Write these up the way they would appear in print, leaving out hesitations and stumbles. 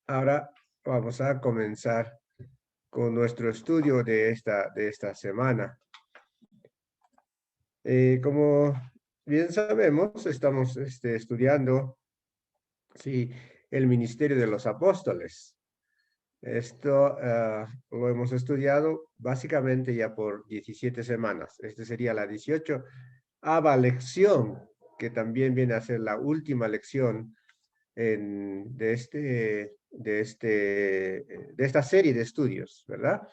Ahora vamos a comenzar con nuestro estudio de esta semana. Como bien sabemos, estamos estudiando, sí, el ministerio de los apóstoles. Esto lo hemos estudiado básicamente ya por 17 semanas. Este sería la 18ª lección, que también viene a ser la última lección de esta serie de estudios, ¿verdad?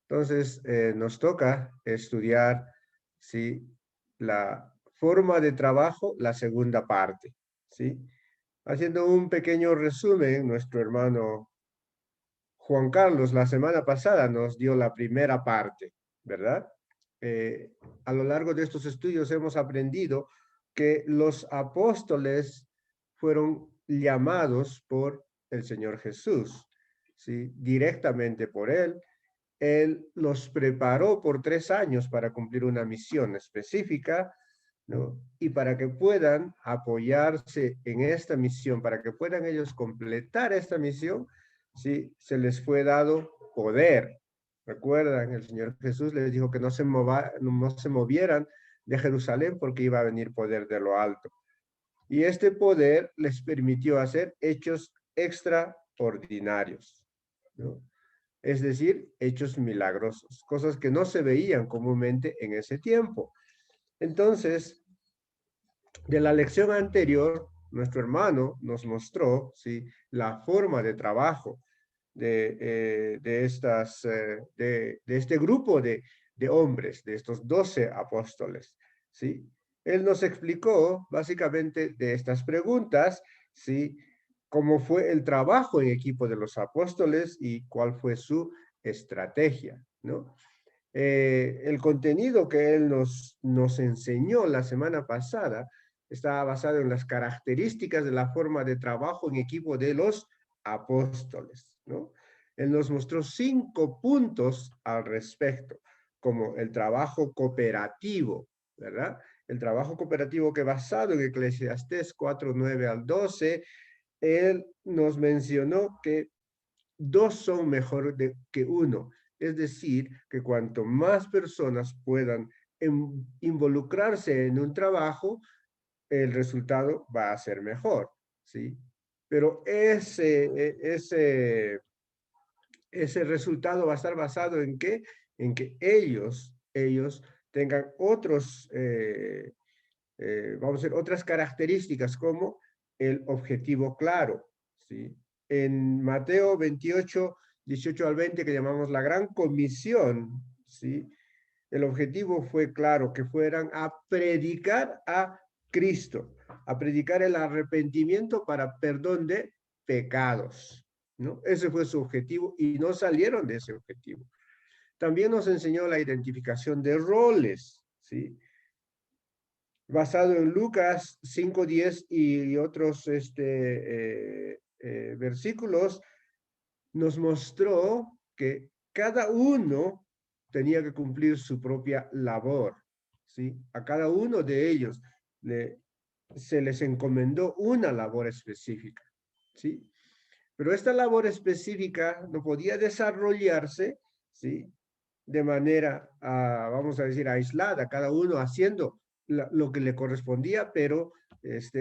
Entonces, nos toca estudiar, ¿sí?, la forma de trabajo, la segunda parte, ¿sí? Haciendo un pequeño resumen, nuestro hermano Juan Carlos la semana pasada nos dio la primera parte, ¿verdad? A lo largo de estos estudios hemos aprendido que los apóstoles fueron llamados por el Señor Jesús, ¿sí? Directamente por Él. Él los preparó por 3 años para cumplir una misión específica, ¿no? Y para que puedan apoyarse en esta misión, para que puedan ellos completar esta misión, ¿sí?, se les fue dado poder. ¿Recuerdan? El Señor Jesús les dijo que no se movieran de Jerusalén porque iba a venir poder de lo alto. Y este poder les permitió hacer hechos extraordinarios, ¿no? Es decir, hechos milagrosos, cosas que no se veían comúnmente en ese tiempo. Entonces, de la lección anterior, nuestro hermano nos mostró, ¿sí?, la forma de trabajo de este grupo de hombres, de estos 12 apóstoles, ¿sí? Él nos explicó básicamente de estas preguntas, ¿sí?, cómo fue el trabajo en equipo de los apóstoles y cuál fue su estrategia, ¿no? El contenido que él nos enseñó la semana pasada estaba basado en las características de la forma de trabajo en equipo de los apóstoles, ¿no? Él nos mostró 5 puntos al respecto, como el trabajo cooperativo, ¿verdad? El trabajo cooperativo que basado en Eclesiastés 4:9 al 12, él nos mencionó que dos son mejor que uno. Es decir, que cuanto más personas puedan involucrarse en un trabajo, el resultado va a ser mejor, ¿sí? Pero ese resultado va a estar basado en qué? En que ellos tengan vamos a decir, otras características como el objetivo claro, ¿sí? En Mateo 28:18 al 20, que llamamos la gran comisión, ¿sí?, el objetivo fue claro, que fueran a predicar a Cristo, a predicar el arrepentimiento para perdón de pecados, ¿no? Ese fue su objetivo y no salieron de ese objetivo. También nos enseñó la identificación de roles, ¿sí?, basado en Lucas 5:10 y otros versículos. Nos mostró que cada uno tenía que cumplir su propia labor, ¿sí? A cada uno de ellos se les encomendó una labor específica, ¿sí? Pero esta labor específica no podía desarrollarse, ¿sí?, de manera, vamos a decir, aislada, cada uno haciendo lo que le correspondía, pero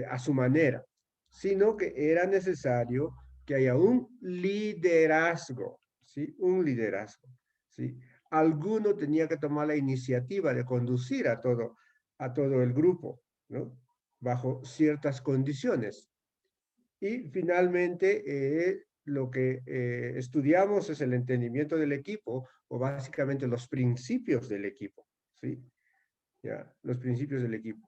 a su manera, sino que era necesario que haya un liderazgo, ¿sí? Un liderazgo, ¿sí? Alguno tenía que tomar la iniciativa de conducir a todo el grupo, ¿no? Bajo ciertas condiciones. Y finalmente, lo que estudiamos es el entendimiento del equipo, o básicamente los principios del equipo, ¿sí? Ya, los principios del equipo.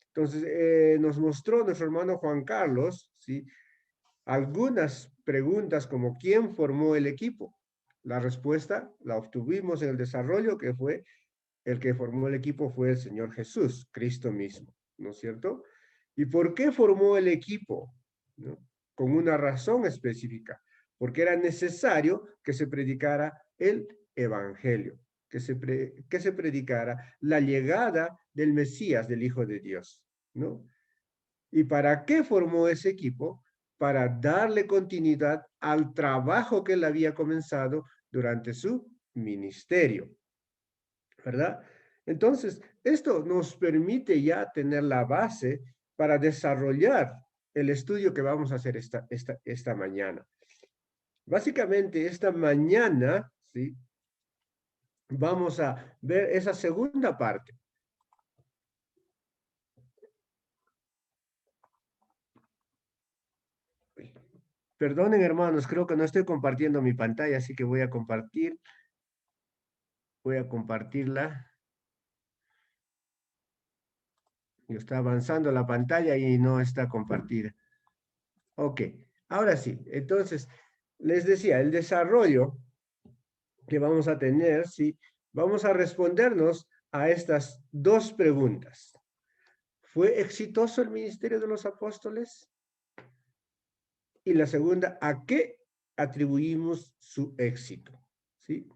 Entonces, nos mostró nuestro hermano Juan Carlos, ¿sí?, algunas preguntas como ¿quién formó el equipo? La respuesta la obtuvimos en el desarrollo, que fue el que formó el equipo fue el Señor Jesús, Cristo mismo, ¿no es cierto? ¿Y por qué formó el equipo? ¿No? Con una razón específica, porque era necesario que se predicara el evangelio, que se predicara la llegada del Mesías, del Hijo de Dios, ¿no? ¿Y para qué formó ese equipo? Para darle continuidad al trabajo que él había comenzado durante su ministerio, ¿verdad? Entonces, esto nos permite ya tener la base para desarrollar el estudio que vamos a hacer esta mañana. Básicamente, esta mañana, ¿sí? Vamos a ver esa segunda parte. Perdonen, hermanos, creo que no estoy compartiendo mi pantalla, así que voy a compartir. Voy a compartirla. Yo está avanzando la pantalla y no está compartida. Ok, ahora sí. Entonces, les decía, el desarrollo que vamos a tener, sí, vamos a respondernos a estas dos preguntas. ¿Fue exitoso el ministerio de los apóstoles? Y la segunda, ¿a qué atribuimos su éxito? ¿Sí?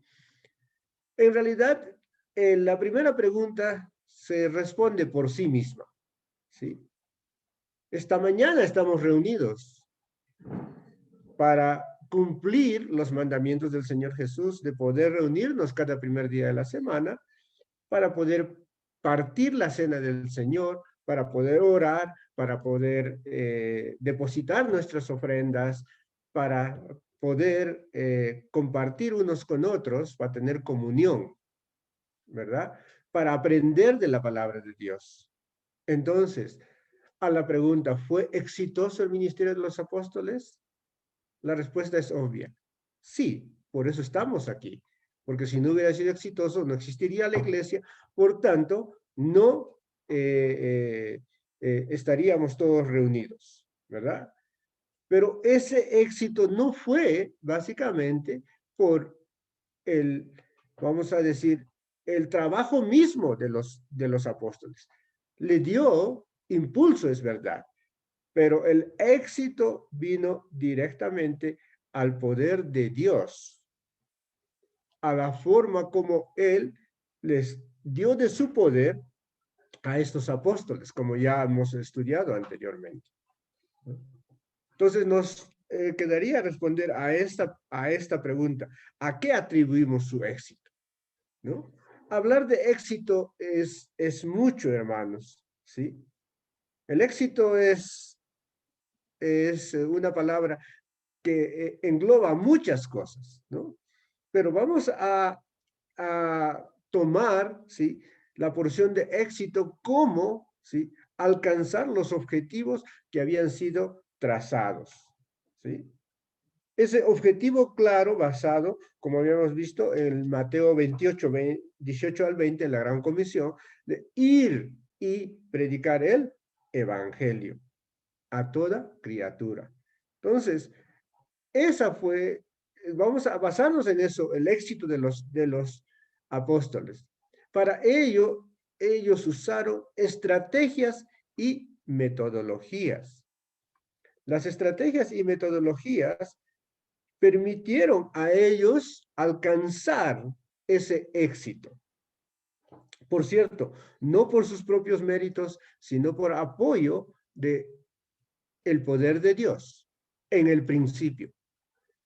En realidad, la primera pregunta se responde por sí misma. ¿Sí? Esta mañana estamos reunidos para cumplir los mandamientos del Señor Jesús, de poder reunirnos cada primer día de la semana, para poder partir la cena del Señor, para poder orar, para poder depositar nuestras ofrendas, para poder compartir unos con otros, para tener comunión, ¿verdad? Para aprender de la palabra de Dios. Entonces, a la pregunta, ¿fue exitoso el ministerio de los apóstoles? La respuesta es obvia. Sí, por eso estamos aquí. Porque si no hubiera sido exitoso, no existiría la iglesia. Por tanto, no estaríamos todos reunidos, ¿verdad? Pero ese éxito no fue básicamente por el, vamos a decir, el trabajo mismo de los apóstoles. Le dio impulso, es verdad, pero el éxito vino directamente al poder de Dios, a la forma como Él les dio de su poder a estos apóstoles, como ya hemos estudiado anteriormente. Entonces nos quedaría responder a esta pregunta, ¿a qué atribuimos su éxito? ¿No? Hablar de éxito es mucho, hermanos, ¿sí? El éxito es una palabra que engloba muchas cosas, ¿no? Pero vamos a tomar, ¿sí? La porción de éxito como, ¿sí? Alcanzar los objetivos que habían sido trazados, ¿sí? Ese objetivo claro basado, como habíamos visto, en Mateo 28, 18 al 20, en la Gran Comisión, de ir y predicar el Evangelio a toda criatura. Entonces, esa fue, vamos a basarnos en eso, el éxito de los apóstoles. Para ello, ellos usaron estrategias y metodologías. Las estrategias y metodologías permitieron a ellos alcanzar ese éxito. Por cierto, no por sus propios méritos, sino por apoyo de el poder de Dios en el principio.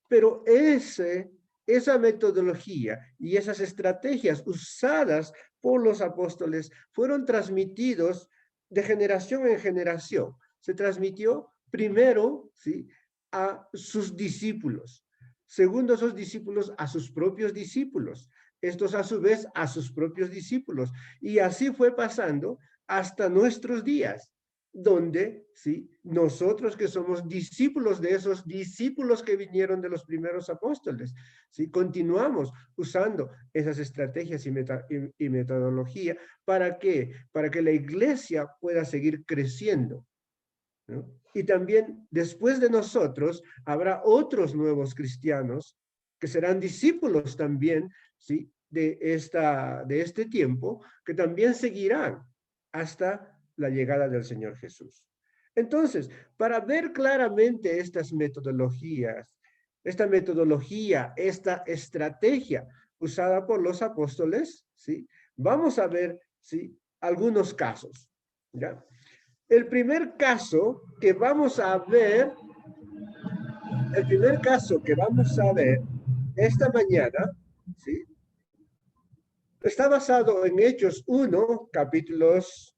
Pero esa metodología y esas estrategias usadas por los apóstoles fueron transmitidos de generación en generación. Se transmitió primero, ¿sí?, a sus discípulos, segundo a sus discípulos, a sus propios discípulos, estos a su vez a sus propios discípulos. Y así fue pasando hasta nuestros días, donde, ¿sí?, nosotros que somos discípulos de esos discípulos que vinieron de los primeros apóstoles, ¿sí?, continuamos usando esas estrategias y metodología. ¿Para qué? Para que la iglesia pueda seguir creciendo, ¿no? Y también después de nosotros habrá otros nuevos cristianos que serán discípulos también, ¿sí?, de este tiempo, que también seguirán hasta la llegada del Señor Jesús. Entonces, para ver claramente estas metodologías, esta estrategia usada por los apóstoles, ¿sí?, vamos a ver, ¿sí?, algunos casos, ¿ya? El primer caso que vamos a ver, el primer caso que vamos a ver esta mañana, ¿sí? Está basado en Hechos 1, capítulos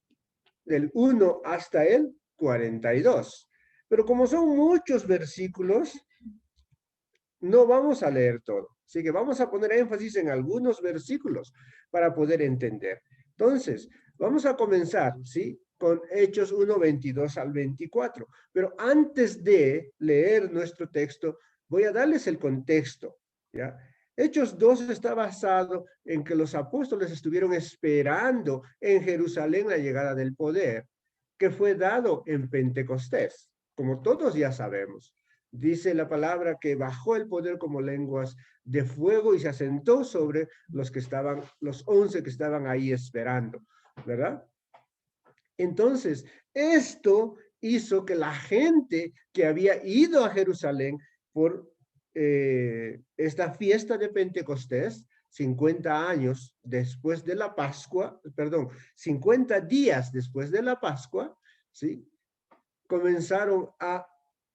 del 1 hasta el 42. Pero como son muchos versículos, no vamos a leer todo. Así que vamos a poner énfasis en algunos versículos para poder entender. Entonces, vamos a comenzar, ¿sí? Con Hechos 1, 22 al 24. Pero antes de leer nuestro texto, voy a darles el contexto, ¿ya? Hechos 2 está basado en que los apóstoles estuvieron esperando en Jerusalén la llegada del poder, que fue dado en Pentecostés, como todos ya sabemos. Dice la palabra que bajó el poder como lenguas de fuego y se asentó sobre los que estaban, los 11 que estaban ahí esperando, ¿verdad? Entonces, esto hizo que la gente que había ido a Jerusalén por esta fiesta de Pentecostés, 50 años después de la Pascua, perdón, 50 días después de la Pascua, ¿sí? Comenzaron a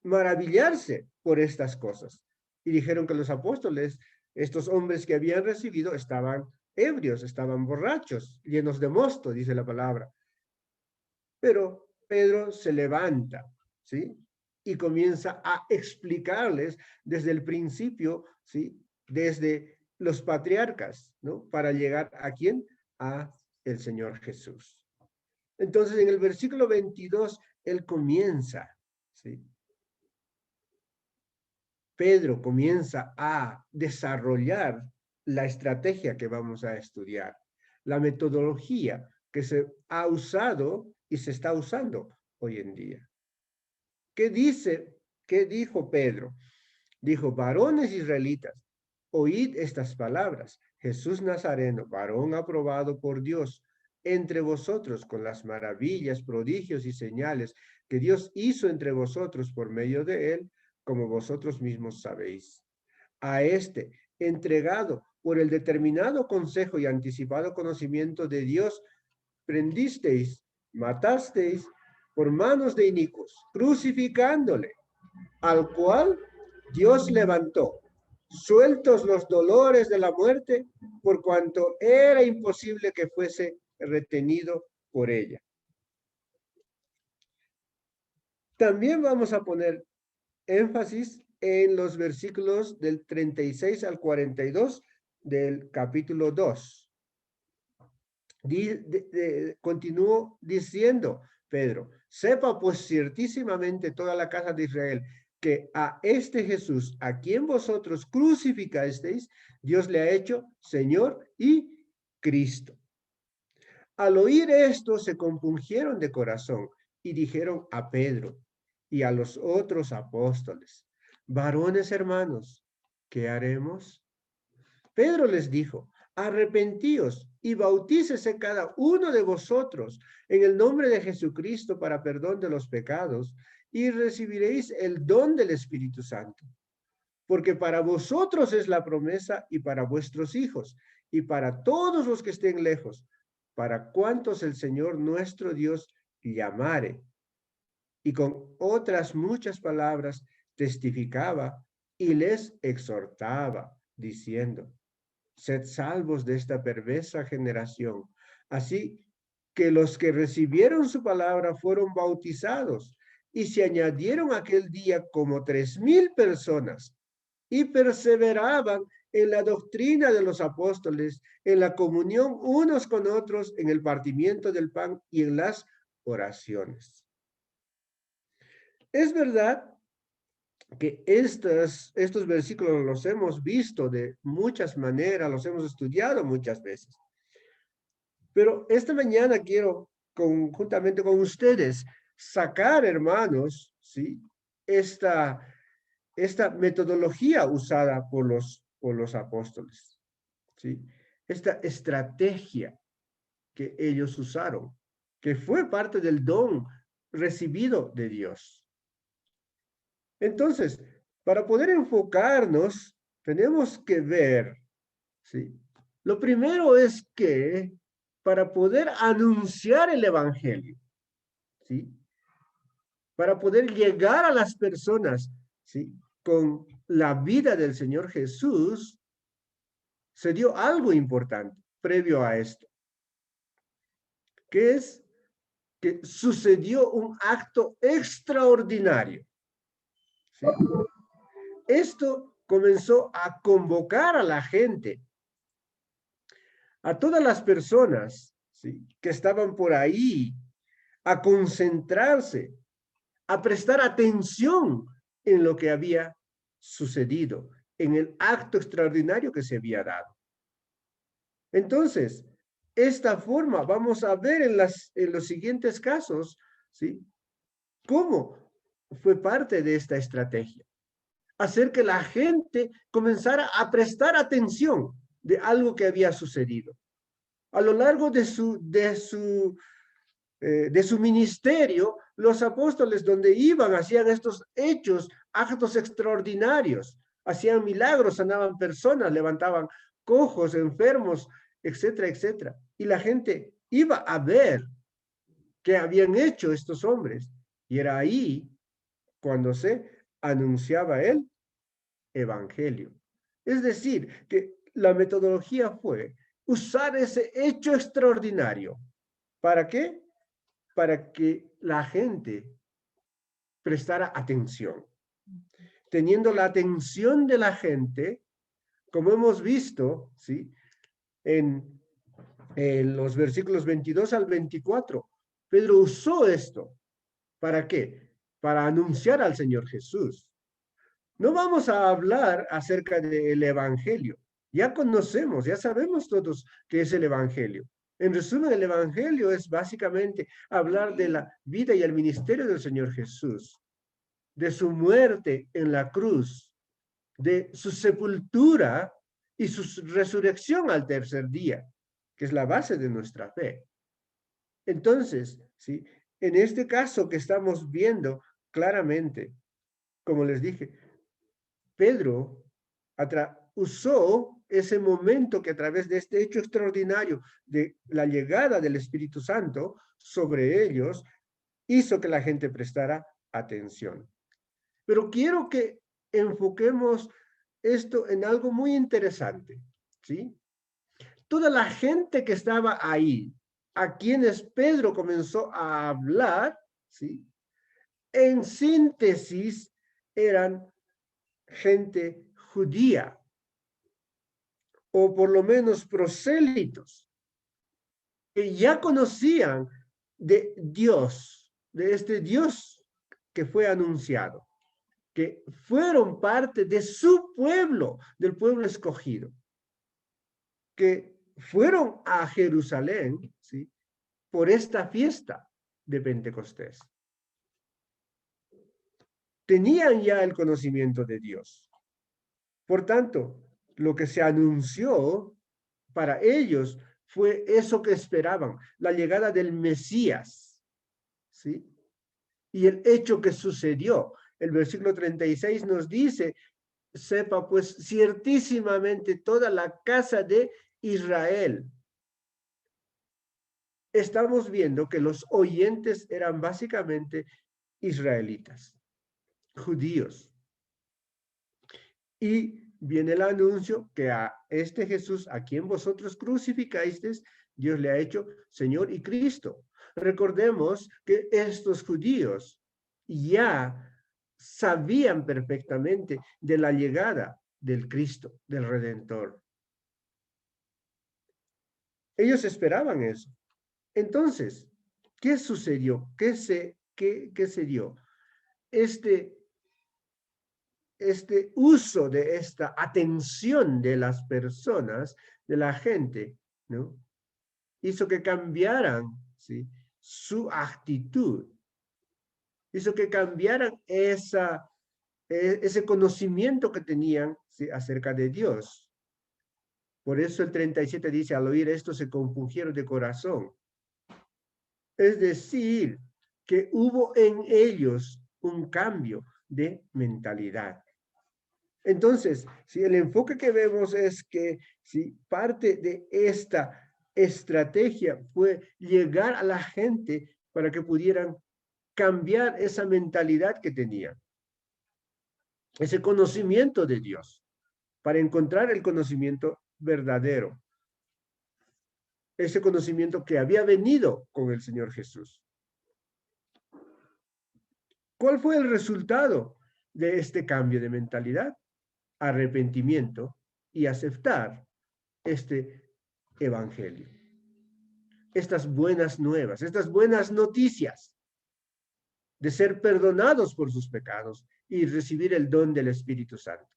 maravillarse por estas cosas. Y dijeron que los apóstoles, estos hombres que habían recibido, estaban ebrios, estaban borrachos, llenos de mosto, dice la palabra. Pero Pedro se levanta, ¿sí? Y comienza a explicarles desde el principio, ¿sí? Desde los patriarcas, ¿no? Para llegar a quién? A el Señor Jesús. Entonces, en el versículo 22, él comienza, ¿sí? Pedro comienza a desarrollar la estrategia que vamos a estudiar, la metodología que se ha usado y se está usando hoy en día. ¿Qué dice? ¿Qué dijo Pedro? Dijo, varones israelitas, oíd estas palabras. Jesús Nazareno, varón aprobado por Dios, entre vosotros con las maravillas, prodigios y señales que Dios hizo entre vosotros por medio de él, como vosotros mismos sabéis. A este, entregado por el determinado consejo y anticipado conocimiento de Dios, prendisteis, matasteis por manos de inicuos, crucificándole, al cual Dios levantó, sueltos los dolores de la muerte, por cuanto era imposible que fuese retenido por ella. También vamos a poner énfasis en los versículos del 36 al 42 del capítulo 2. Continuó diciendo Pedro, sepa pues ciertísimamente toda la casa de Israel que a este Jesús, a quien vosotros crucificasteis, Dios le ha hecho Señor y Cristo. Al oír esto, se compungieron de corazón y dijeron a Pedro y a los otros apóstoles, varones hermanos, ¿qué haremos? Pedro les dijo, arrepentíos y bautícese cada uno de vosotros en el nombre de Jesucristo para perdón de los pecados y recibiréis el don del Espíritu Santo. Porque para vosotros es la promesa y para vuestros hijos y para todos los que estén lejos, para cuantos el Señor nuestro Dios llamare. Y con otras muchas palabras testificaba y les exhortaba, diciendo, sed salvos de esta perversa generación. Así que los que recibieron su palabra fueron bautizados y se añadieron aquel día como 3,000 personas y perseveraban en la doctrina de los apóstoles, en la comunión unos con otros, en el partimiento del pan y en las oraciones. Es verdad que estos versículos los hemos visto de muchas maneras, los hemos estudiado muchas veces. Pero esta mañana quiero, conjuntamente con ustedes, sacar, hermanos, ¿sí? Esta metodología usada por los apóstoles, ¿sí? Esta estrategia que ellos usaron, que fue parte del don recibido de Dios. Entonces, para poder enfocarnos, tenemos que ver, ¿sí? Lo primero es que para poder anunciar el evangelio, ¿sí? para poder llegar a las personas, ¿sí?, con la vida del Señor Jesús, se dio algo importante previo a esto, que es que sucedió un acto extraordinario, ¿sí? Esto comenzó a convocar a la gente, a todas las personas, ¿sí?, que estaban por ahí, a concentrarse, a prestar atención en lo que había sucedido, en el acto extraordinario que se había dado. Entonces, esta forma vamos a ver en los siguientes casos, ¿sí?, cómo fue parte de esta estrategia. Hacer que la gente comenzara a prestar atención de algo que había sucedido. A lo largo de su ministerio, los apóstoles donde iban hacían estos hechos, actos extraordinarios, hacían milagros, sanaban personas, levantaban cojos, enfermos, etcétera, etcétera. Y la gente iba a ver qué habían hecho estos hombres. Y era ahí cuando se anunciaba el evangelio. Es decir, que la metodología fue usar ese hecho extraordinario. ¿Para qué? Para que la gente prestara atención. Teniendo la atención de la gente, como hemos visto, ¿sí?, en los versículos 22 al 24, Pedro usó esto. ¿Para qué? Para anunciar al Señor Jesús. No vamos a hablar acerca del Evangelio. Ya conocemos, ya sabemos todos qué es el Evangelio. En resumen, el Evangelio es básicamente hablar de la vida y el ministerio del Señor Jesús, de su muerte en la cruz, de su sepultura y su resurrección al tercer día, que es la base de nuestra fe. Entonces, ¿sí?, en este caso que estamos viendo claramente, como les dije, Pedro usó ese momento que a través de este hecho extraordinario de la llegada del Espíritu Santo sobre ellos, hizo que la gente prestara atención. Pero quiero que enfoquemos esto en algo muy interesante, ¿sí? Toda la gente que estaba ahí, a quienes Pedro comenzó a hablar, ¿sí?, en síntesis, eran gente judía, o por lo menos prosélitos, que ya conocían de Dios, de este Dios que fue anunciado, que fueron parte de su pueblo, del pueblo escogido, que fueron a Jerusalén, ¿sí?, por esta fiesta de Pentecostés. Tenían ya el conocimiento de Dios. Por tanto, lo que se anunció para ellos fue eso que esperaban, la llegada del Mesías, ¿sí? Y el hecho que sucedió. El versículo 36 nos dice: sepa pues ciertísimamente toda la casa de Israel. Estamos viendo que los oyentes eran básicamente israelitas, judíos. Y viene el anuncio que a este Jesús, a quien vosotros crucificasteis, Dios le ha hecho Señor y Cristo. Recordemos que estos judíos ya sabían perfectamente de la llegada del Cristo, del Redentor. Ellos esperaban eso. Entonces, ¿qué sucedió? ¿Qué se dio? Este uso de esta atención de las personas, de la gente, ¿no?, hizo que cambiaran, ¿sí?, su actitud, hizo que cambiaran ese conocimiento que tenían, ¿sí?, acerca de Dios. Por eso el 37 dice: al oír esto se compungieron de corazón. Es decir, que hubo en ellos un cambio de mentalidad. Entonces, si el enfoque que vemos es que si parte de esta estrategia fue llegar a la gente para que pudieran cambiar esa mentalidad que tenían, ese conocimiento de Dios, para encontrar el conocimiento verdadero, ese conocimiento que había venido con el Señor Jesús. ¿Cuál fue el resultado de este cambio de mentalidad? Arrepentimiento y aceptar este evangelio. Estas buenas nuevas, estas buenas noticias de ser perdonados por sus pecados y recibir el don del Espíritu Santo.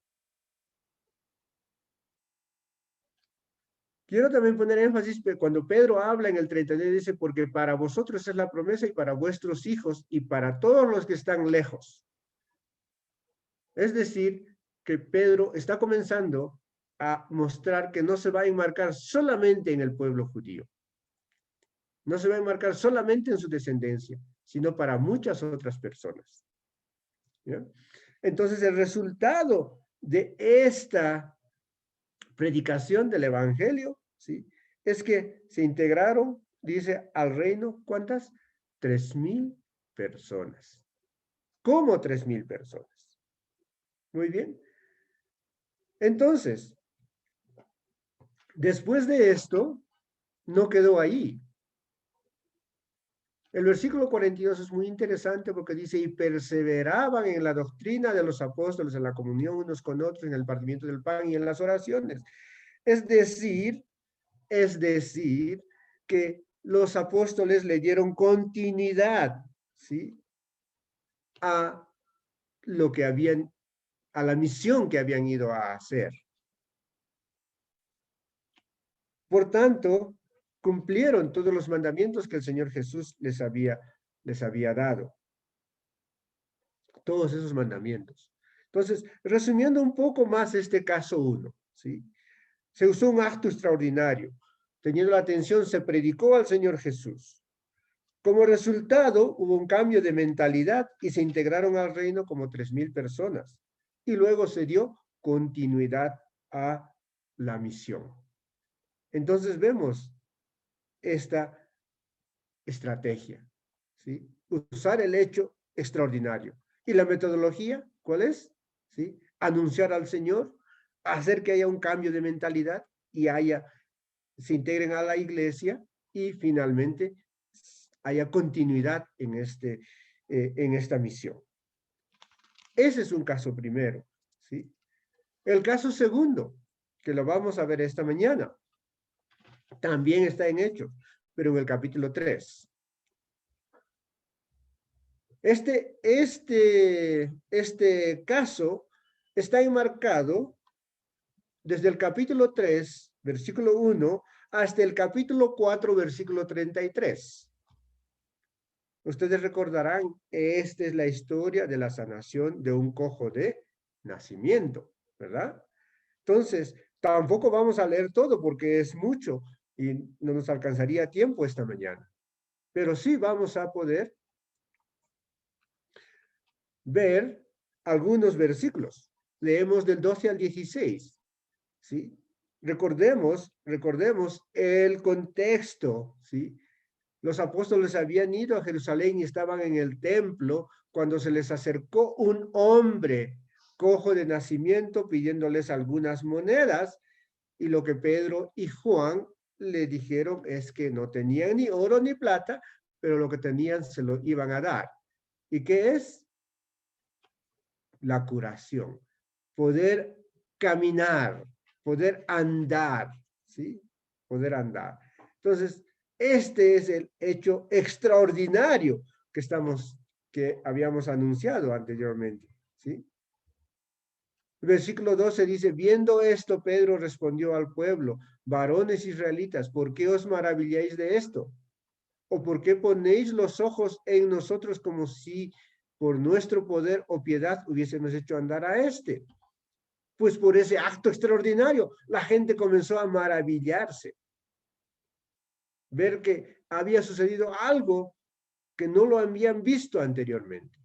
Quiero también poner énfasis cuando Pedro habla en el 39, dice, porque para vosotros es la promesa y para vuestros hijos y para todos los que están lejos. Es decir, que Pedro está comenzando a mostrar que no se va a enmarcar solamente en el pueblo judío. No se va a enmarcar solamente en su descendencia, sino para muchas otras personas. ¿Ya? Entonces, el resultado de esta predicación del evangelio, ¿sí?, es que se integraron, dice, al reino, ¿cuántas? 3,000 personas. ¿Cómo 3,000 personas? Muy bien. Entonces, después de esto, no quedó ahí. El versículo 42 es muy interesante porque dice, y perseveraban en la doctrina de los apóstoles, en la comunión unos con otros, en el partimiento del pan y en las oraciones. Es decir, que los apóstoles le dieron continuidad, ¿sí?, a lo que habían, a la misión que habían ido a hacer. Por tanto, cumplieron todos los mandamientos que el Señor Jesús les había dado. Todos esos mandamientos. Entonces, resumiendo un poco más este caso 1, ¿sí?, se usó un acto extraordinario. Teniendo la atención, se predicó al Señor Jesús. Como resultado, hubo un cambio de mentalidad y se integraron al reino como 3,000 personas. Y luego se dio continuidad a la misión. Entonces vemos esta estrategia, ¿sí? Usar el hecho extraordinario. ¿Y la metodología cuál es? ¿Sí? Anunciar al Señor, hacer que haya un cambio de mentalidad y se integren a la iglesia y finalmente haya continuidad en esta misión. Ese es un caso primero, ¿sí? El caso segundo, que lo vamos a ver esta mañana, también está en Hechos, pero en el capítulo 3. Este caso está enmarcado desde el capítulo 3, versículo 1, hasta el capítulo 4, versículo 33. Ustedes recordarán, esta es la historia de la sanación de un cojo de nacimiento, ¿verdad? Entonces, tampoco vamos a leer todo porque es mucho y no nos alcanzaría tiempo esta mañana. Pero sí vamos a poder ver algunos versículos. Leemos del 12 al 16, ¿sí? Recordemos el contexto, ¿sí? Los apóstoles habían ido a Jerusalén y estaban en el templo cuando se les acercó un hombre cojo de nacimiento pidiéndoles algunas monedas, y lo que Pedro y Juan le dijeron es que no tenían ni oro ni plata, pero lo que tenían se lo iban a dar. ¿Y qué es? La curación. Poder caminar, poder andar, ¿sí? Poder andar. Entonces, este es el hecho extraordinario que habíamos anunciado anteriormente, ¿sí? Versículo 12 dice, viendo esto, Pedro respondió al pueblo, varones israelitas, ¿por qué os maravilláis de esto? ¿O por qué ponéis los ojos en nosotros como si por nuestro poder o piedad hubiésemos hecho andar a este? Pues por ese acto extraordinario, la gente comenzó a maravillarse. Ver que había sucedido algo que no lo habían visto anteriormente.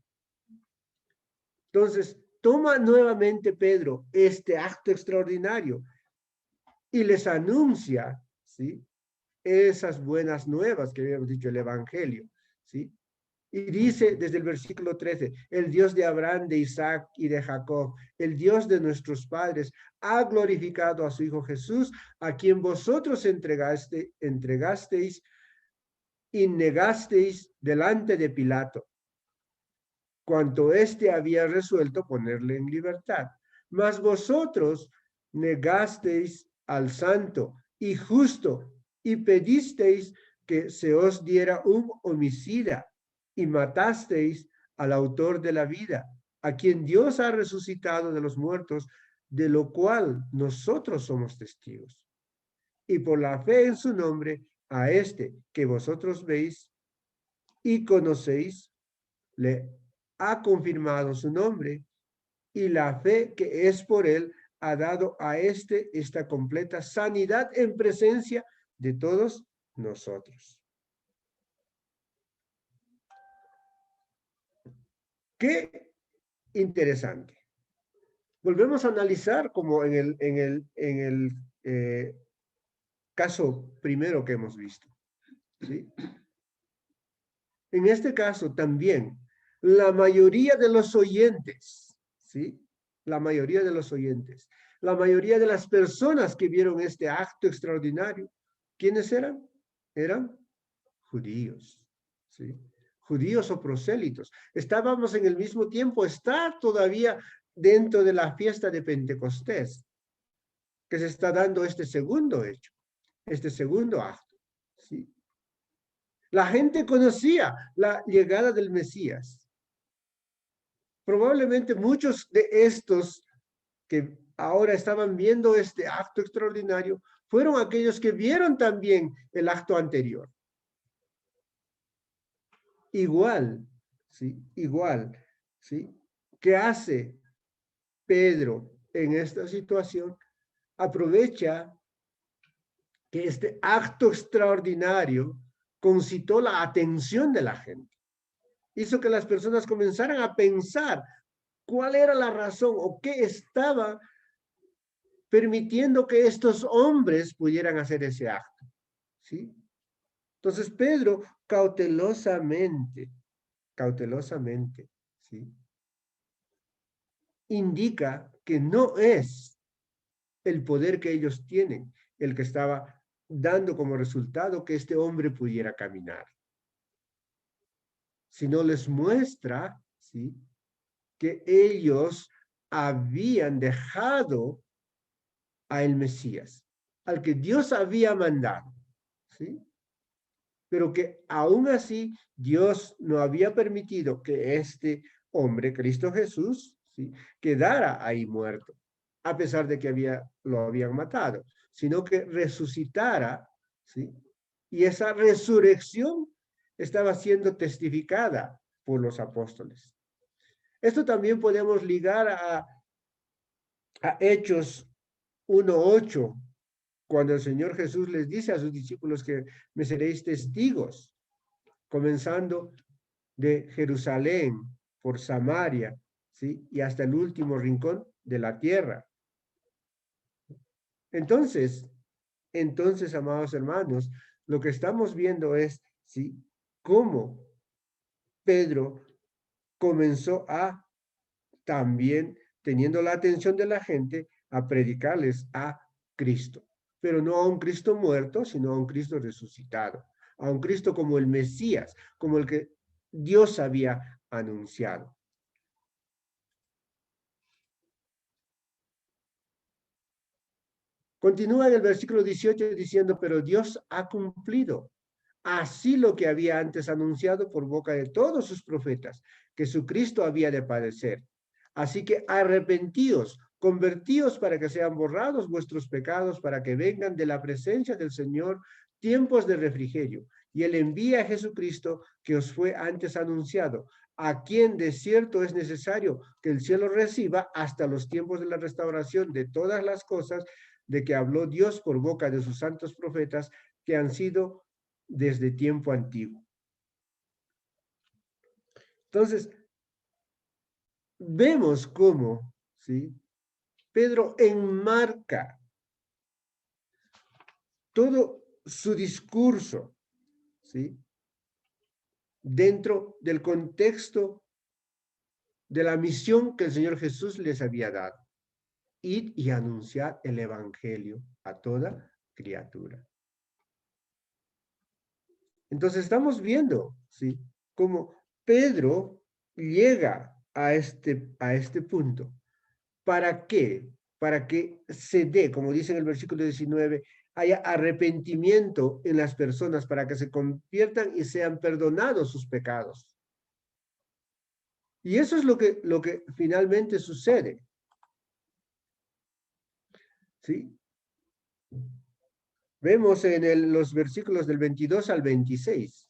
Entonces, toma nuevamente Pedro este acto extraordinario y les anuncia, ¿sí?, esas buenas nuevas que habíamos dicho, el evangelio, ¿sí? Y dice desde el versículo 13, el Dios de Abraham, de Isaac y de Jacob, el Dios de nuestros padres, ha glorificado a su Hijo Jesús, a quien vosotros entregasteis y negasteis delante de Pilato, cuanto éste había resuelto ponerle en libertad. Mas vosotros negasteis al santo y justo y pedisteis que se os diera un homicida y matasteis al autor de la vida, a quien Dios ha resucitado de los muertos, de lo cual nosotros somos testigos. Y por la fe en su nombre, a este que vosotros veis y conocéis, le ha confirmado su nombre, y la fe que es por él ha dado a este esta completa sanidad en presencia de todos nosotros. Qué interesante. Volvemos a analizar como en el caso primero que hemos visto, ¿sí? En este caso también, la mayoría de los oyentes, ¿sí? La mayoría de los oyentes, la mayoría de las personas que vieron este acto extraordinario, ¿quiénes eran? Eran judíos, ¿sí? Judíos o prosélitos. Estábamos en el mismo tiempo, está todavía dentro de la fiesta de Pentecostés, que se está dando este segundo hecho, este segundo acto, ¿sí? La gente conocía la llegada del Mesías. Probablemente muchos de estos que ahora estaban viendo este acto extraordinario fueron aquellos que vieron también el acto anterior. Igual, ¿sí? Igual, ¿sí? ¿Qué hace Pedro en esta situación? Aprovecha que este acto extraordinario concitó la atención de la gente. Hizo que las personas comenzaran a pensar cuál era la razón o qué estaba permitiendo que estos hombres pudieran hacer ese acto, ¿sí? Entonces Pedro cautelosamente, ¿sí? Indica que no es el poder que ellos tienen el que estaba dando como resultado que este hombre pudiera caminar, sino les muestra, ¿sí?, que ellos habían dejado a el Mesías, al que Dios había mandado, ¿sí? Pero que aún así Dios no había permitido que este hombre, Cristo Jesús, ¿sí?, quedara ahí muerto, a pesar de que lo habían matado, sino que resucitara, ¿sí? Y esa resurrección estaba siendo testificada por los apóstoles. Esto también podemos ligar a Hechos 1:8, cuando el Señor Jesús les dice a sus discípulos que me seréis testigos, comenzando de Jerusalén, por Samaria, ¿sí?, y hasta el último rincón de la tierra. Entonces, amados hermanos, lo que estamos viendo es, ¿sí?, cómo Pedro comenzó a también, teniendo la atención de la gente, a predicarles a Cristo, pero no a un Cristo muerto, sino a un Cristo resucitado, a un Cristo como el Mesías, como el que Dios había anunciado. Continúa en el versículo 18 diciendo, pero Dios ha cumplido así lo que había antes anunciado por boca de todos sus profetas, que su Cristo había de padecer. Así que arrepentíos, convertíos para que sean borrados vuestros pecados, para que vengan de la presencia del Señor tiempos de refrigerio. Y Él envía a Jesucristo, que os fue antes anunciado, a quien de cierto es necesario que el cielo reciba hasta los tiempos de la restauración de todas las cosas de que habló Dios por boca de sus santos profetas, que han sido desde tiempo antiguo. Entonces, vemos cómo, ¿sí?, Pedro enmarca todo su discurso, ¿sí?, dentro del contexto de la misión que el Señor Jesús les había dado. Ir y anunciar el evangelio a toda criatura. Entonces estamos viendo, ¿sí?, cómo Pedro llega a este punto. ¿Para qué? Para que se dé, como dice en el versículo 19, haya arrepentimiento en las personas para que se conviertan y sean perdonados sus pecados. Y eso es lo que finalmente sucede. ¿Sí? Vemos en los versículos del 22 al 26.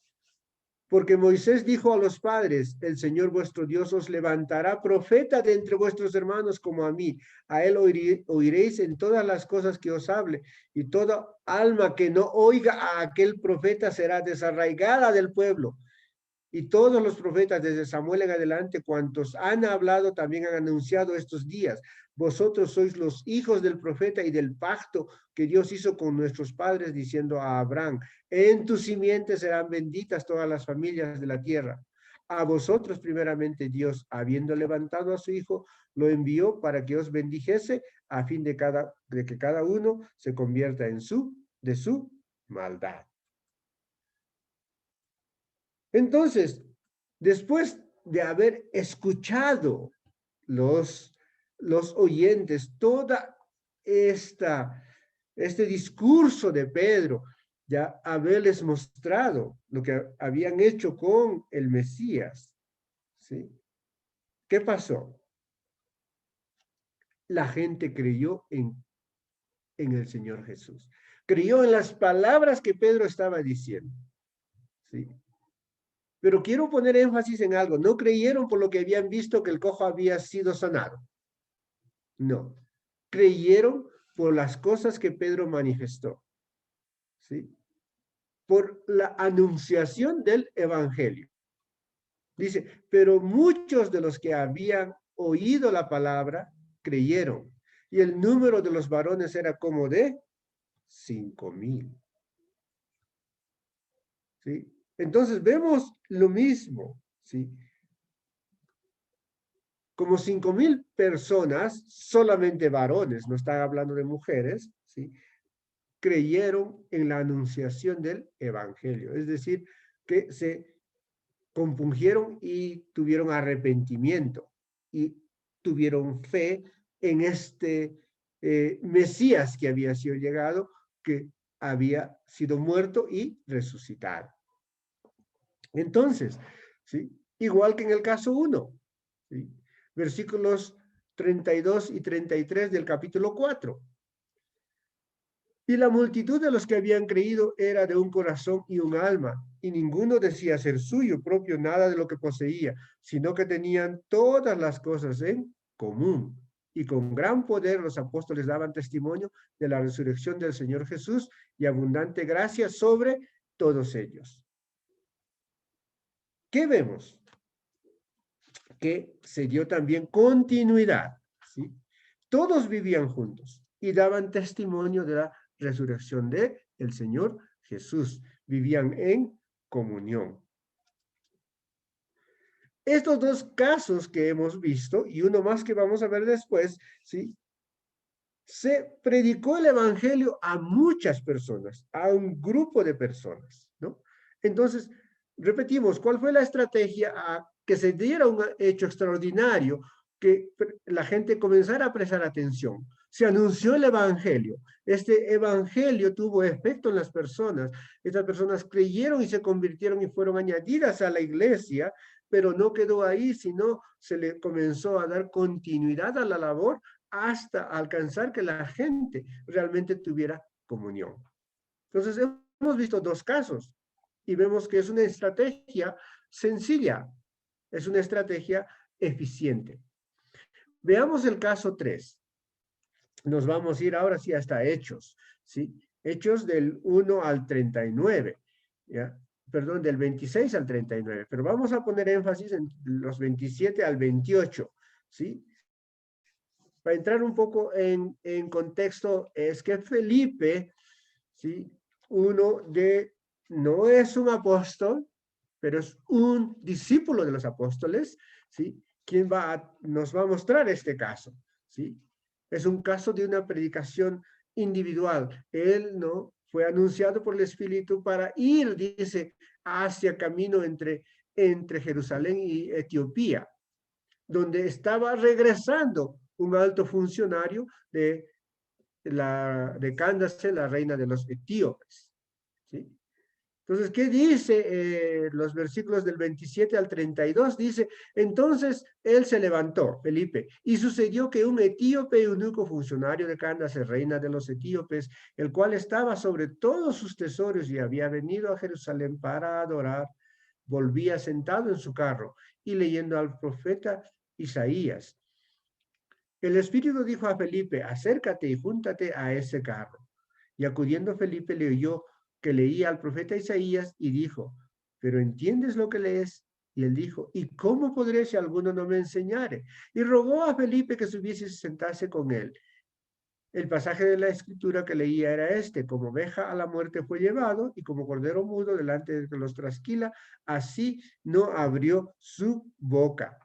Porque Moisés dijo a los padres, el Señor vuestro Dios os levantará profeta de entre vuestros hermanos como a mí. A él oiréis en todas las cosas que os hable, y toda alma que no oiga a aquel profeta será desarraigada del pueblo. Y todos los profetas desde Samuel en adelante, cuantos han hablado, también han anunciado estos días. Vosotros sois los hijos del profeta y del pacto que Dios hizo con nuestros padres, diciendo a Abraham, en tu simiente serán benditas todas las familias de la tierra. A vosotros primeramente Dios, habiendo levantado a su hijo, lo envió para que os bendijese a fin de que cada uno se convierta de su maldad. Entonces, después de haber escuchado los oyentes toda este discurso de Pedro, ya haberles mostrado lo que habían hecho con el Mesías, ¿sí? ¿Qué pasó? La gente creyó en el Señor Jesús. Creyó en las palabras que Pedro estaba diciendo, ¿sí? Pero quiero poner énfasis en algo. No creyeron por lo que habían visto que el cojo había sido sanado. No. Creyeron por las cosas que Pedro manifestó. ¿Sí? Por la anunciación del evangelio. Dice, pero muchos de los que habían oído la palabra creyeron. Y el número de los varones era como de 5,000. ¿Sí? Entonces vemos lo mismo, ¿sí? Como 5,000 personas, solamente varones, no están hablando de mujeres, ¿sí?, creyeron en la anunciación del evangelio. Es decir, que se compungieron y tuvieron arrepentimiento y tuvieron fe en este Mesías que había sido llegado, que había sido muerto y resucitado. Entonces, ¿sí?, igual que en el caso 1, ¿sí?, versículos 32 y 33 del capítulo 4. Y la multitud de los que habían creído era de un corazón y un alma, y ninguno decía ser suyo propio nada de lo que poseía, sino que tenían todas las cosas en común. Y con gran poder los apóstoles daban testimonio de la resurrección del Señor Jesús, y abundante gracia sobre todos ellos. ¿Qué vemos? Que se dio también continuidad, ¿sí? Todos vivían juntos y daban testimonio de la resurrección de el Señor Jesús. Vivían en comunión. Estos dos casos que hemos visto, y uno más que vamos a ver después, ¿sí?, se predicó el evangelio a muchas personas, a un grupo de personas, ¿no? Entonces, repetimos, ¿cuál fue la estrategia? A que se diera un hecho extraordinario, que la gente comenzara a prestar atención. Se anunció el evangelio. Este evangelio tuvo efecto en las personas. Estas personas creyeron y se convirtieron y fueron añadidas a la iglesia, pero no quedó ahí, sino se le comenzó a dar continuidad a la labor hasta alcanzar que la gente realmente tuviera comunión. Entonces, hemos visto dos casos y vemos que es una estrategia sencilla, es una estrategia eficiente. Veamos el caso 3. Nos vamos a ir ahora sí hasta Hechos, ¿sí? Hechos del 1 al 39, ¿ya? Perdón, del 26 al 39, pero vamos a poner énfasis en los 27 al 28, ¿sí? Para entrar un poco en contexto, es que Felipe, ¿sí?, no es un apóstol, pero es un discípulo de los apóstoles, ¿sí? Quien nos va a mostrar este caso, ¿sí? Es un caso de una predicación individual. Él, ¿no? Fue anunciado por el Espíritu para ir, dice, hacia camino entre Jerusalén y Etiopía, donde estaba regresando un alto funcionario de Candace, la reina de los etíopes, ¿sí? Entonces, ¿qué dice los versículos del 27 al 32? Dice, entonces él se levantó, Felipe, y sucedió que un etíope eunuco funcionario de Candace, reina de los etíopes, el cual estaba sobre todos sus tesoros y había venido a Jerusalén para adorar, volvía sentado en su carro y leyendo al profeta Isaías. El Espíritu dijo a Felipe, acércate y júntate a ese carro. Y acudiendo Felipe le oyó que leía al profeta Isaías y dijo, ¿pero entiendes lo que lees? Y él dijo, ¿y cómo podré si alguno no me enseñare? Y rogó a Felipe que subiese y se sentase con él. El pasaje de la escritura que leía era este, como oveja a la muerte fue llevado y como cordero mudo delante de que los trasquila, así no abrió su boca.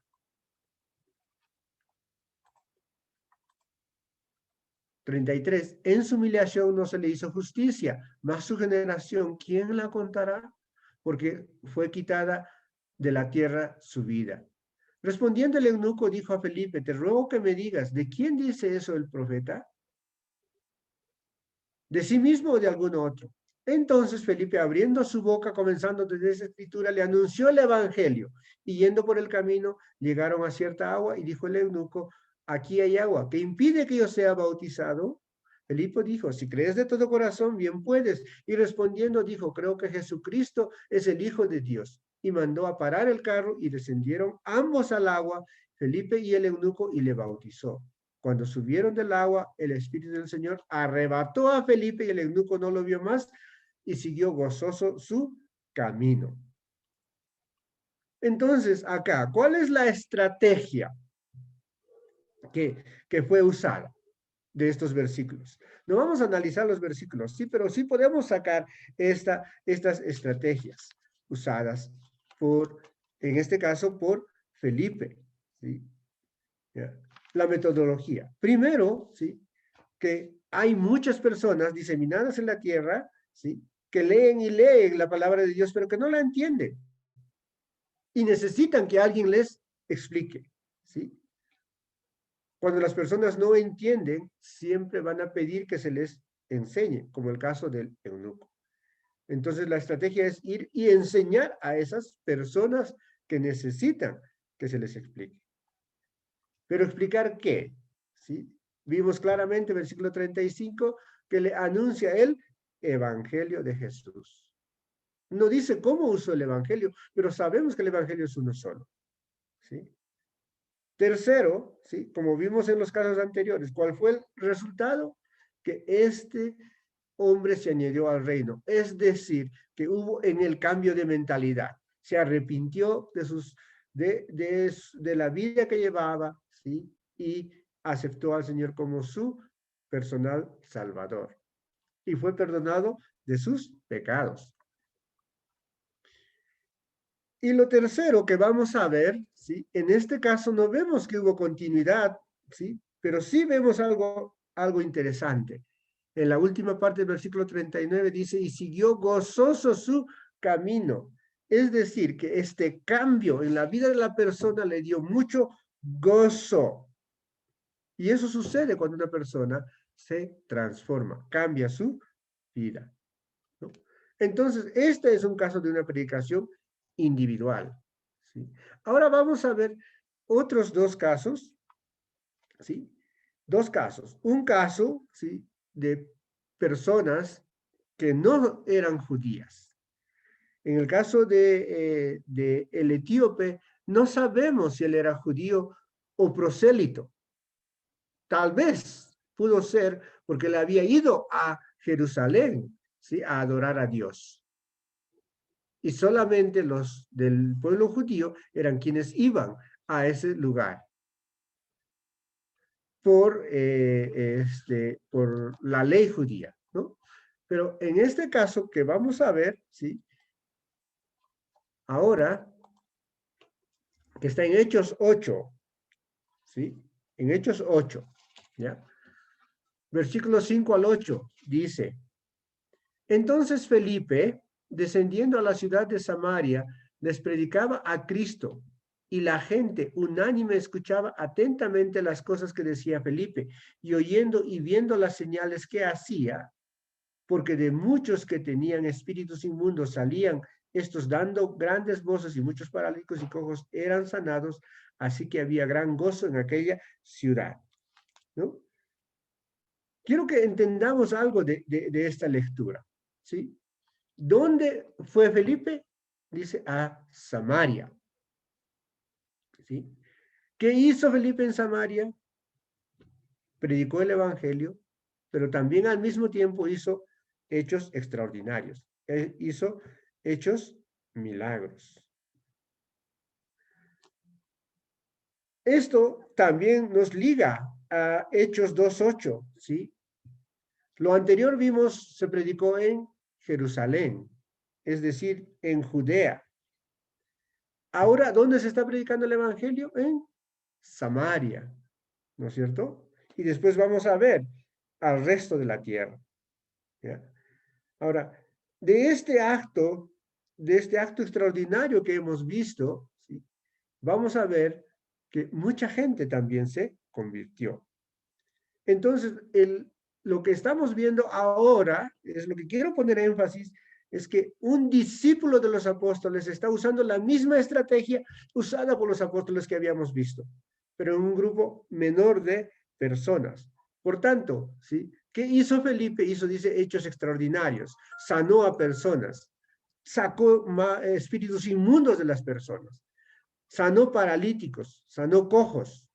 33. En su humillación no se le hizo justicia, mas su generación, ¿quién la contará? Porque fue quitada de la tierra su vida. Respondiendo el eunuco dijo a Felipe, te ruego que me digas, ¿de quién dice eso el profeta? ¿De sí mismo o de algún otro? Entonces Felipe, abriendo su boca, comenzando desde esa escritura, le anunció el evangelio. Y yendo por el camino, llegaron a cierta agua y dijo el eunuco, aquí hay agua, ¿qué impide que yo sea bautizado? Felipe dijo, si crees de todo corazón, bien puedes. Y respondiendo dijo, creo que Jesucristo es el Hijo de Dios. Y mandó a parar el carro y descendieron ambos al agua, Felipe y el eunuco, y le bautizó. Cuando subieron del agua, el Espíritu del Señor arrebató a Felipe y el eunuco no lo vio más y siguió gozoso su camino. Entonces, acá, ¿cuál es la estrategia que fue usada de estos versículos? No vamos a analizar los versículos, sí, pero sí podemos sacar estas estrategias usadas en este caso, por Felipe, ¿sí? ¿Ya? La metodología. Primero, ¿sí? Que hay muchas personas diseminadas en la tierra, ¿sí? Que leen y leen la palabra de Dios, pero que no la entienden. Y necesitan que alguien les explique, ¿sí? Cuando las personas no entienden, siempre van a pedir que se les enseñe, como el caso del eunuco. Entonces, la estrategia es ir y enseñar a esas personas que necesitan que se les explique. Pero explicar qué, ¿sí? Vimos claramente, versículo 35, que le anuncia el Evangelio de Jesús. No dice cómo usó el Evangelio, pero sabemos que el Evangelio es uno solo, ¿sí? Tercero, ¿sí? Como vimos en los casos anteriores, ¿cuál fue el resultado? Que este hombre se añadió al reino, es decir, que hubo en el cambio de mentalidad, se arrepintió de la vida que llevaba, ¿sí? Y aceptó al Señor como su personal salvador y fue perdonado de sus pecados. Y lo tercero que vamos a ver, ¿sí? En este caso no vemos que hubo continuidad, ¿sí? Pero sí vemos algo interesante. En la última parte del versículo 39 dice, y siguió gozoso su camino. Es decir, que este cambio en la vida de la persona le dio mucho gozo. Y eso sucede cuando una persona se transforma, cambia su vida, ¿no? Entonces, este es un caso de una predicación individual, ¿sí? Ahora vamos a ver otros dos casos, ¿sí? Dos casos. Un caso, ¿sí? De personas que no eran judías. En el caso de el etíope, no sabemos si él era judío o prosélito. Tal vez pudo ser porque le había ido a Jerusalén, ¿sí? A adorar a Dios. Y solamente los del pueblo judío eran quienes iban a ese lugar por la ley judía, ¿no? Pero en este caso que vamos a ver, ¿sí? ahora, que está en Hechos 8, ¿sí? En Hechos 8, ¿ya? Versículos 5 al 8, dice, entonces Felipe, descendiendo a la ciudad de Samaria, les predicaba a Cristo, y la gente unánime escuchaba atentamente las cosas que decía Felipe, y oyendo y viendo las señales que hacía, porque de muchos que tenían espíritus inmundos salían estos dando grandes voces, y muchos paralíticos y cojos eran sanados, así que había gran gozo en aquella ciudad, ¿no? Quiero que entendamos algo de esta lectura, ¿sí? ¿Dónde fue Felipe? Dice a Samaria, ¿sí? ¿Qué hizo Felipe en Samaria? Predicó el evangelio, pero también al mismo tiempo hizo hechos extraordinarios. Hizo hechos milagros. Esto también nos liga a Hechos 2:8, ¿sí? Lo anterior vimos, se predicó en Jerusalén, es decir, en Judea. Ahora, ¿dónde se está predicando el evangelio? En Samaria, ¿no es cierto? Y después vamos a ver al resto de la tierra, ¿ya? Ahora, de este acto extraordinario que hemos visto, ¿sí? Vamos a ver que mucha gente también se convirtió. Entonces, lo que estamos viendo ahora, es lo que quiero poner énfasis, es que un discípulo de los apóstoles está usando la misma estrategia usada por los apóstoles que habíamos visto, pero en un grupo menor de personas. Por tanto, ¿sí? ¿Qué hizo Felipe? Dice, hechos extraordinarios, sanó a personas, sacó espíritus inmundos de las personas, sanó paralíticos, sanó cojos.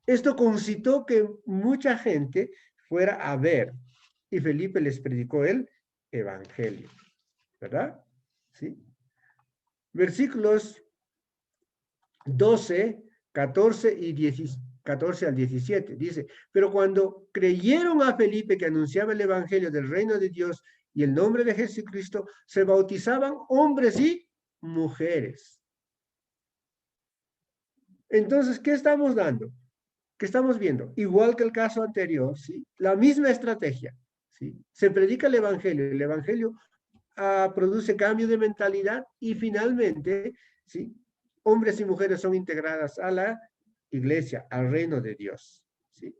Esto concitó que mucha gente fuera a ver, y Felipe les predicó el evangelio, ¿verdad? ¿Sí? Versículos 12, 14 y 14 al 17, dice, pero cuando creyeron a Felipe que anunciaba el evangelio del reino de Dios y el nombre de Jesucristo, se bautizaban hombres y mujeres. Entonces, ¿qué estamos dando? ¿Qué estamos viendo? Igual que el caso anterior, ¿sí? La misma estrategia, ¿sí? Se predica el evangelio produce cambio de mentalidad y finalmente, ¿sí? Hombres y mujeres son integradas a la iglesia, al reino de Dios, ¿sí?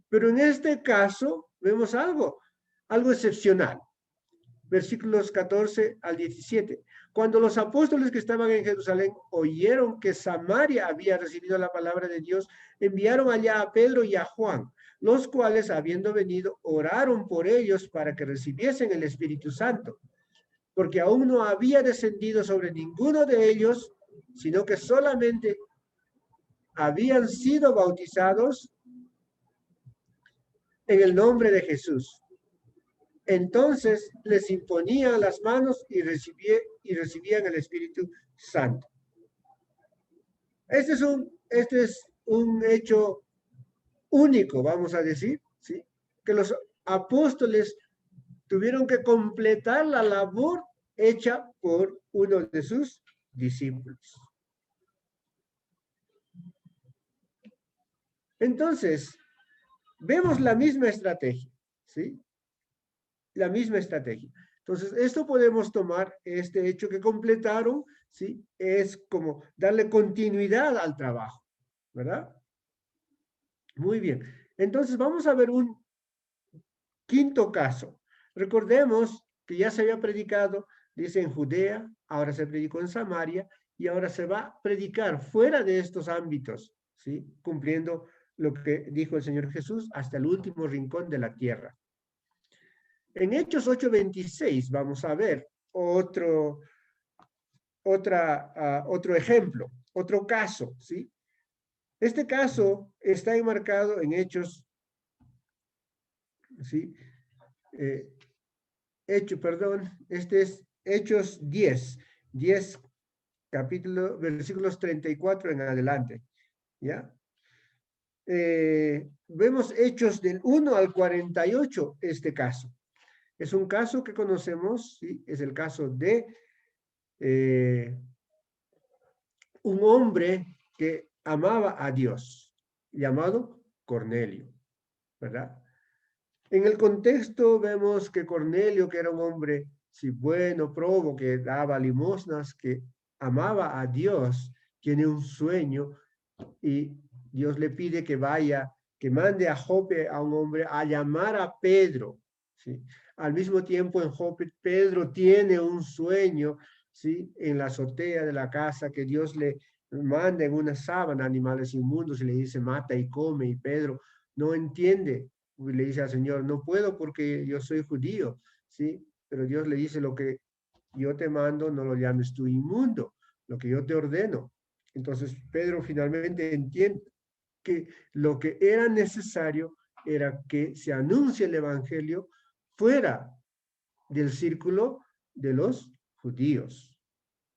Pero en este caso vemos algo excepcional. Versículos 14 al 17. Cuando los apóstoles que estaban en Jerusalén oyeron que Samaria había recibido la palabra de Dios, enviaron allá a Pedro y a Juan, los cuales, habiendo venido, oraron por ellos para que recibiesen el Espíritu Santo, porque aún no había descendido sobre ninguno de ellos, sino que solamente habían sido bautizados en el nombre de Jesús. Entonces les imponían las manos y recibían el Espíritu Santo. Este es un hecho único, vamos a decir, ¿sí? Que los apóstoles tuvieron que completar la labor hecha por uno de sus discípulos. Entonces, vemos la misma estrategia, ¿sí? La misma estrategia. Entonces, esto podemos tomar, este hecho que completaron, ¿sí? Es como darle continuidad al trabajo, ¿verdad? Muy bien. Entonces, vamos a ver un quinto caso. Recordemos que ya se había predicado, dice, en Judea, ahora se predicó en Samaria, y ahora se va a predicar fuera de estos ámbitos, ¿sí? Cumpliendo lo que dijo el Señor Jesús hasta el último rincón de la tierra. En Hechos 8:26 vamos a ver otro ejemplo, otro caso, ¿sí? Este caso está enmarcado en Hechos, ¿sí? Este es Hechos 10 capítulo, versículos 34 en adelante, ¿ya? Vemos Hechos del 1 al 48, este caso. Es un caso que conocemos, ¿sí? Es el caso de un hombre que amaba a Dios, llamado Cornelio, ¿verdad? En el contexto vemos que Cornelio, que era un hombre, sí, bueno, probo, que daba limosnas, que amaba a Dios, tiene un sueño y Dios le pide que vaya, que mande a Jope a un hombre a llamar a Pedro, ¿sí? Al mismo tiempo en Jope, Pedro tiene un sueño, ¿sí? En la azotea de la casa que Dios le manda en una sábana animales inmundos y le dice mata y come, y Pedro no entiende, y le dice al Señor, no puedo porque yo soy judío, ¿sí? Pero Dios le dice, lo que yo te mando no lo llames tú inmundo, lo que yo te ordeno. Entonces Pedro finalmente entiende que lo que era necesario era que se anuncie el evangelio fuera del círculo de los judíos,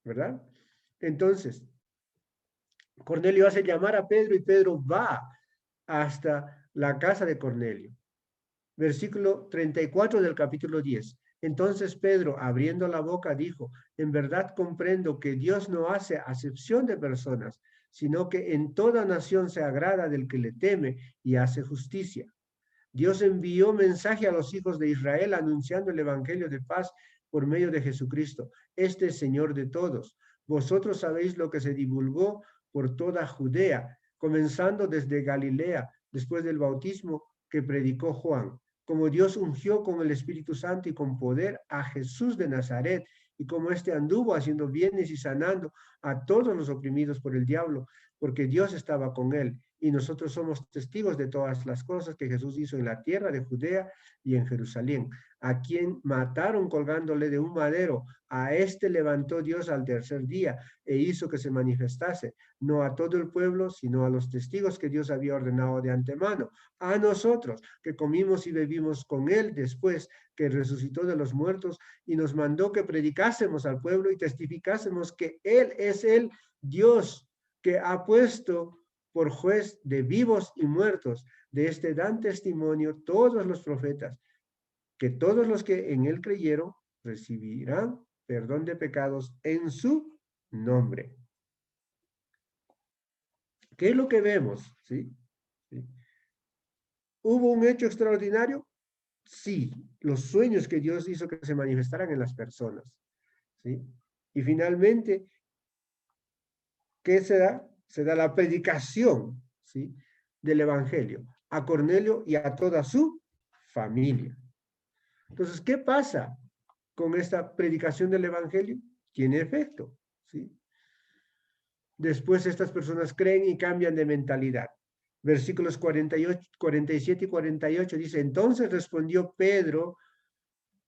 ¿verdad? Entonces, Cornelio hace llamar a Pedro y Pedro va hasta la casa de Cornelio. Versículo 34 del capítulo 10. Entonces Pedro, abriendo la boca, dijo, en verdad comprendo que Dios no hace acepción de personas, sino que en toda nación se agrada del que le teme y hace justicia. Dios envió mensaje a los hijos de Israel anunciando el evangelio de paz por medio de Jesucristo. Este es Señor de todos. Vosotros sabéis lo que se divulgó por toda Judea, comenzando desde Galilea, después del bautismo que predicó Juan, como Dios ungió con el Espíritu Santo y con poder a Jesús de Nazaret, y como éste anduvo haciendo bienes y sanando a todos los oprimidos por el diablo, porque Dios estaba con él. Y nosotros somos testigos de todas las cosas que Jesús hizo en la tierra de Judea y en Jerusalén, a quien mataron colgándole de un madero. A este levantó Dios al tercer día e hizo que se manifestase, no a todo el pueblo, sino a los testigos que Dios había ordenado de antemano, a nosotros que comimos y bebimos con él después que resucitó de los muertos y nos mandó que predicásemos al pueblo y testificásemos que él es el Dios que ha puesto por juez de vivos y muertos. De este dan testimonio todos los profetas, que todos los que en él creyeron recibirán perdón de pecados en su nombre. ¿Qué es lo que vemos? ¿Sí? ¿Sí? ¿Hubo un hecho extraordinario? Sí, los sueños que Dios hizo que se manifestaran en las personas. ¿Sí? Y finalmente, ¿qué se da? Se da la predicación, ¿sí? Del evangelio a Cornelio y a toda su familia. Entonces, ¿qué pasa con esta predicación del evangelio? Tiene efecto, ¿sí? Después estas personas creen y cambian de mentalidad. Versículos 48, 47 y 48 dice, entonces respondió Pedro,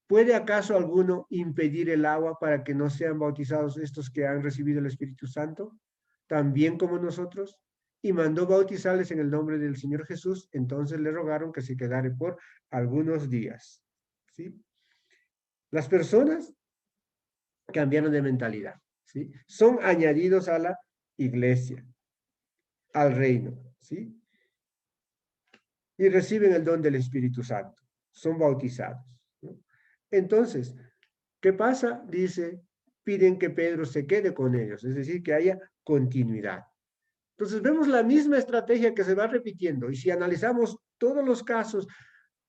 ¿puede acaso alguno impedir el agua para que no sean bautizados estos que han recibido el Espíritu Santo? También como nosotros. Y mandó bautizarles en el nombre del Señor Jesús. Entonces le rogaron que se quedara por algunos días. ¿Sí? Las personas cambiaron de mentalidad. ¿Sí? Son añadidos a la iglesia, al reino. ¿Sí? Y reciben el don del Espíritu Santo. Son bautizados. ¿No? Entonces, ¿qué pasa? Dice, piden que Pedro se quede con ellos, es decir, que haya continuidad. Entonces vemos la misma estrategia que se va repitiendo y si analizamos todos los casos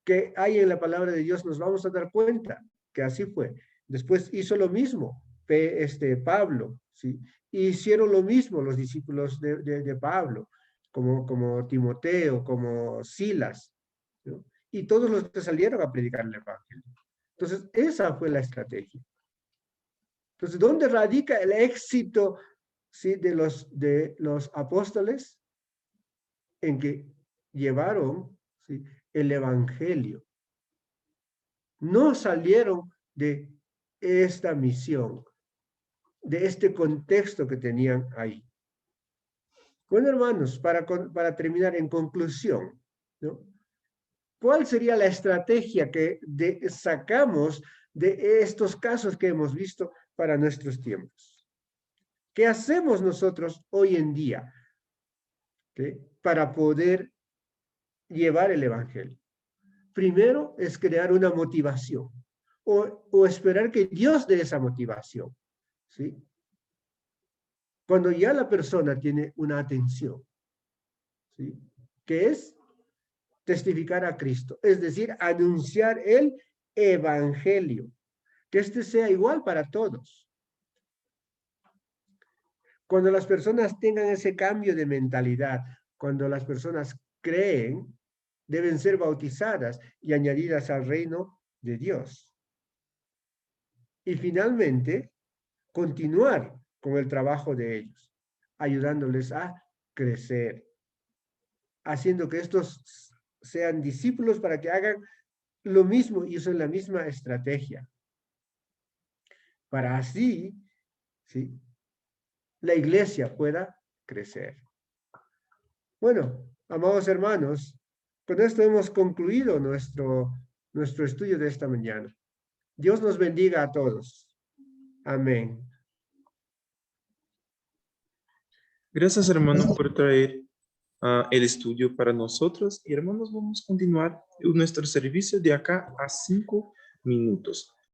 que hay en la palabra de Dios nos vamos a dar cuenta que así fue. Después hizo lo mismo Pablo, ¿sí? Hicieron lo mismo los discípulos de Pablo, como Timoteo, como Silas, ¿no? Y todos los que salieron a predicar el evangelio. Entonces, esa fue la estrategia. Entonces, ¿dónde radica el éxito, ¿sí? de los apóstoles? En que llevaron, ¿sí? el evangelio. No salieron de esta misión, de este contexto que tenían ahí. Bueno, hermanos, para terminar en conclusión, ¿no? ¿Cuál sería la estrategia que sacamos de estos casos que hemos visto para nuestros tiempos? ¿Qué hacemos nosotros hoy en día, ¿okay? Para poder llevar el evangelio? Primero es crear una motivación o esperar que Dios dé esa motivación. ¿sí? Cuando ya la persona tiene una atención, ¿sí? Que es testificar a Cristo, es decir, anunciar el evangelio, que este sea igual para todos. Cuando las personas tengan ese cambio de mentalidad, cuando las personas creen, deben ser bautizadas y añadidas al reino de Dios. Y finalmente, continuar con el trabajo de ellos, ayudándoles a crecer, haciendo que estos sean discípulos para que hagan lo mismo y usen la misma estrategia. Para así, ¿sí?, la iglesia pueda crecer. Bueno, amados hermanos, con esto hemos concluido nuestro estudio de esta mañana. Dios nos bendiga a todos. Amén. Gracias, hermano, por traer el estudio para nosotros. Y hermanos, vamos a continuar nuestro servicio de acá a 5 minutos.